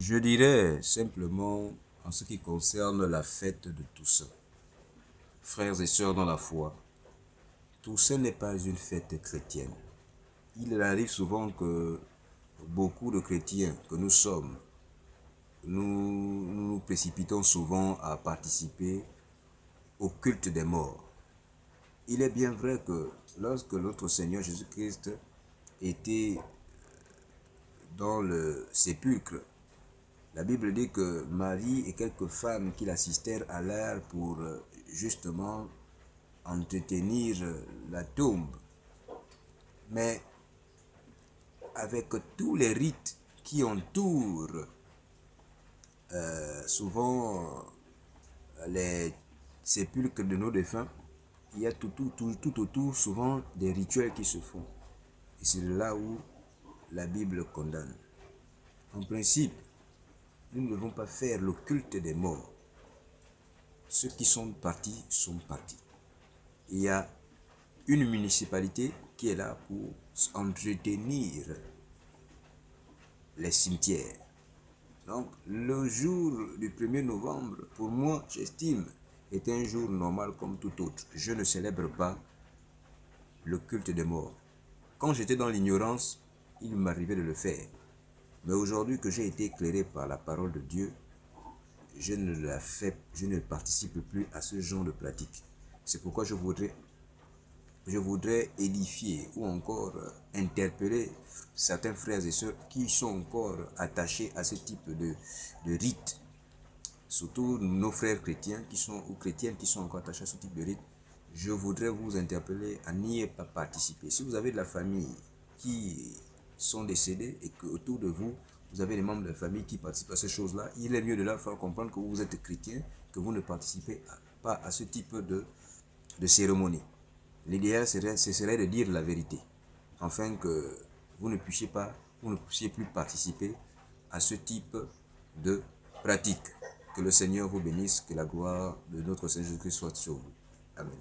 Je dirais simplement en ce qui concerne la fête de Toussaint. Frères et sœurs dans la foi, Toussaint n'est pas une fête chrétienne. Il arrive souvent que beaucoup de chrétiens que nous sommes, nous précipitons souvent à participer au culte des morts. Il est bien vrai que lorsque notre Seigneur Jésus-Christ était dans le sépulcre, la Bible dit que Marie et quelques femmes qui l'assistèrent allèrent pour justement entretenir la tombe. Mais avec tous les rites qui entourent souvent les sépulcres de nos défunts, il y a tout autour souvent des rituels qui se font. Et c'est là où la Bible condamne. En principe, nous ne devons pas faire le culte des morts. Ceux qui sont partis sont partis. Il y a une municipalité qui est là pour entretenir les cimetières. Donc, le jour du 1er novembre, pour moi, j'estime, est un jour normal comme tout autre. Je ne célèbre pas le culte des morts. Quand j'étais dans l'ignorance, il m'arrivait de le faire. Mais aujourd'hui que j'ai été éclairé par la parole de Dieu, je ne participe plus à ce genre de pratique. C'est pourquoi je voudrais édifier ou encore interpeller certains frères et sœurs qui sont encore attachés à ce type de rite. Surtout nos frères chrétiens ou chrétiennes qui sont encore attachés à ce type de rite. Je voudrais vous interpeller à n'y pas participer. Si vous avez de la famille qui sont décédés et qu'autour de vous, vous avez des membres de la famille qui participent à ces choses-là, il est mieux de leur faire comprendre que vous êtes chrétien, que vous ne participez pas à ce type de cérémonie. L'idéal ce serait de dire la vérité, afin que vous ne puissiez plus participer à ce type de pratique. Que le Seigneur vous bénisse, que la gloire de notre Seigneur Jésus-Christ soit sur vous. Amen.